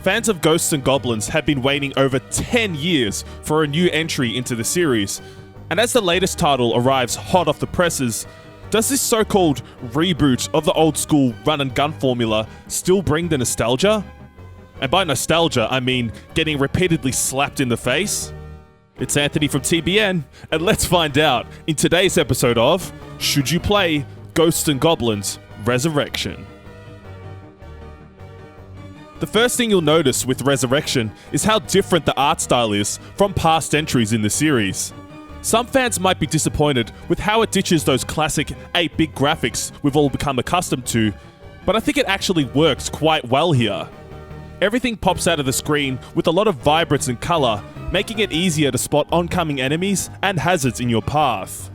Fans of Ghosts and Goblins have been waiting over 10 years for a new entry into the series, and as the latest title arrives hot off the presses, does this so-called reboot of the old-school run-and-gun formula still bring the nostalgia? And by nostalgia, I mean getting repeatedly slapped in the face? It's Anthony from TBN, and let's find out in today's episode of Should You Play Ghosts and Goblins Resurrection? The first thing you'll notice with Resurrection is how different the art style is from past entries in the series. Some fans might be disappointed with how it ditches those classic 8-bit graphics we've all become accustomed to, but I think it actually works quite well here. Everything pops out of the screen with a lot of vibrance and colour, making it easier to spot oncoming enemies and hazards in your path.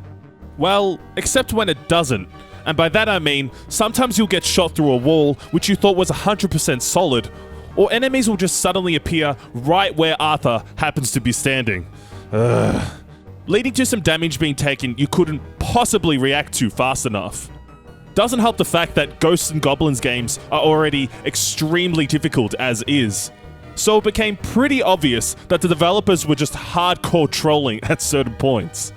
Well, except when it doesn't. And by that I mean, sometimes you'll get shot through a wall which you thought was 100% solid, or enemies will just suddenly appear right where Arthur happens to be standing. Leading to some damage being taken you couldn't possibly react to fast enough. Doesn't help the fact that Ghosts and Goblins games are already extremely difficult as is. So it became pretty obvious that the developers were just hardcore trolling at certain points.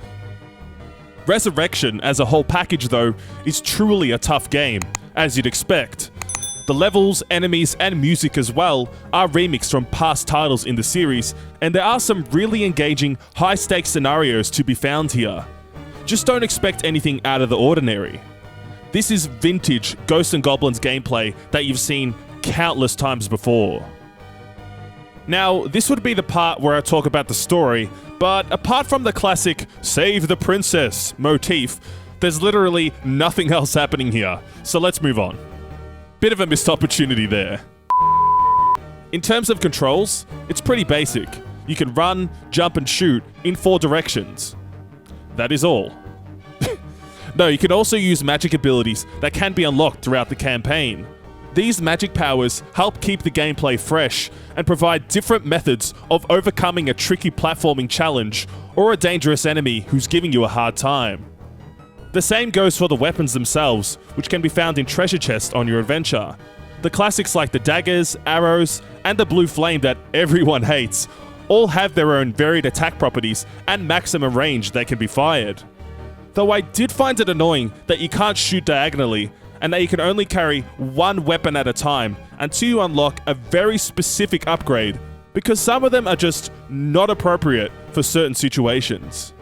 Resurrection as a whole package though is truly a tough game, as you'd expect. The levels, enemies, and music as well are remixed from past titles in the series, and there are some really engaging, high-stakes scenarios to be found here. Just don't expect anything out of the ordinary. This is vintage Ghosts and Goblins gameplay that you've seen countless times before. Now, this would be the part where I talk about the story, but apart from the classic save the princess motif, there's literally nothing else happening here, so let's move on. Bit of a missed opportunity there. In terms of controls, it's pretty basic. You can run, jump and shoot in 4 directions. That is all. No, you can also use magic abilities that can be unlocked throughout the campaign. These magic powers help keep the gameplay fresh and provide different methods of overcoming a tricky platforming challenge or a dangerous enemy who's giving you a hard time. The same goes for the weapons themselves, which can be found in treasure chests on your adventure. The classics like the daggers, arrows, and the blue flame that everyone hates all have their own varied attack properties and maximum range they can be fired. Though I did find it annoying that you can't shoot diagonally, and that you can only carry one weapon at a time until you unlock a very specific upgrade, because some of them are just not appropriate for certain situations.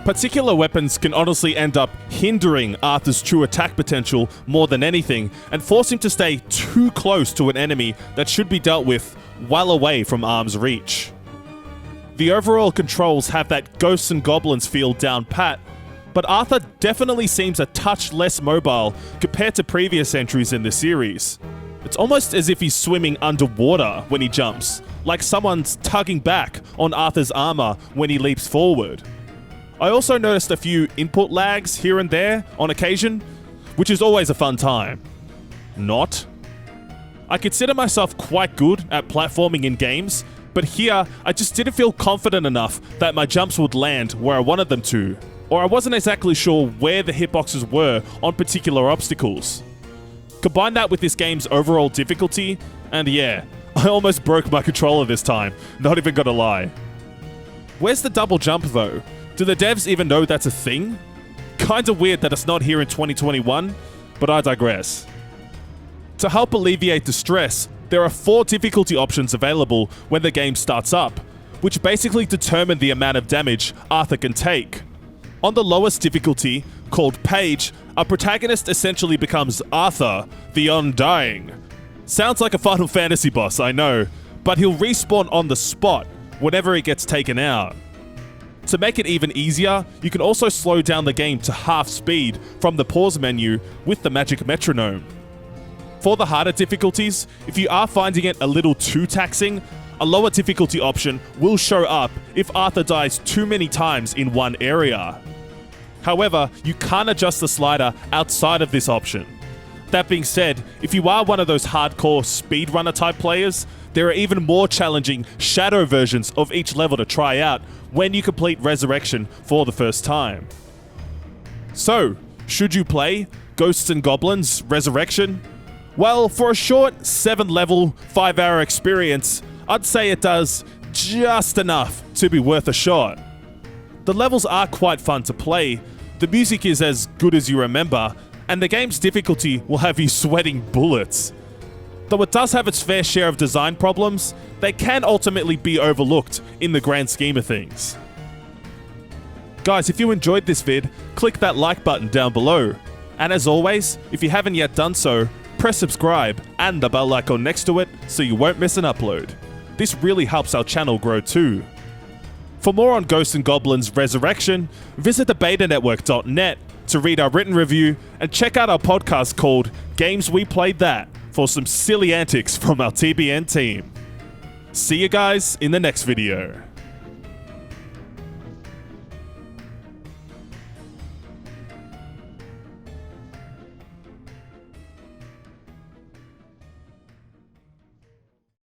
Particular weapons can honestly end up hindering Arthur's true attack potential more than anything, and force him to stay too close to an enemy that should be dealt with well away from arm's reach. The overall controls have that Ghosts and Goblins feel down pat, but Arthur definitely seems a touch less mobile compared to previous entries in the series. It's almost as if he's swimming underwater when he jumps, like someone's tugging back on Arthur's armor when he leaps forward. I also noticed a few input lags here and there on occasion, which is always a fun time. Not. I consider myself quite good at platforming in games, but here I just didn't feel confident enough that my jumps would land where I wanted them to. Or I wasn't exactly sure where the hitboxes were on particular obstacles. Combine that with this game's overall difficulty, and yeah, I almost broke my controller this time, not even gonna lie. Where's the double jump though? Do the devs even know that's a thing? Kinda weird that it's not here in 2021, but I digress. To help alleviate the stress, there are 4 difficulty options available when the game starts up, which basically determine the amount of damage Arthur can take. On the lowest difficulty, called Page, our protagonist essentially becomes Arthur, the Undying. Sounds like a Final Fantasy boss, I know, but he'll respawn on the spot whenever he gets taken out. To make it even easier, you can also slow down the game to half speed from the pause menu with the magic metronome. For the harder difficulties, if you are finding it a little too taxing, a lower difficulty option will show up if Arthur dies too many times in one area. However, you can't adjust the slider outside of this option. That being said, if you are one of those hardcore speedrunner type players, there are even more challenging shadow versions of each level to try out when you complete Resurrection for the first time. So, should you play Ghosts and Goblins Resurrection? Well, for a short 7-level, 5-hour experience, I'd say it does just enough to be worth a shot. The levels are quite fun to play, the music is as good as you remember, and the game's difficulty will have you sweating bullets. Though it does have its fair share of design problems, they can ultimately be overlooked in the grand scheme of things. Guys, if you enjoyed this vid, click that like button down below. And as always, if you haven't yet done so, press subscribe and the bell icon next to it so you won't miss an upload. This really helps our channel grow too. For more on Ghosts and Goblins Resurrection, visit thebetanetwork.net to read our written review and check out our podcast called Games We Played That for some silly antics from our TBN team. See you guys in the next video.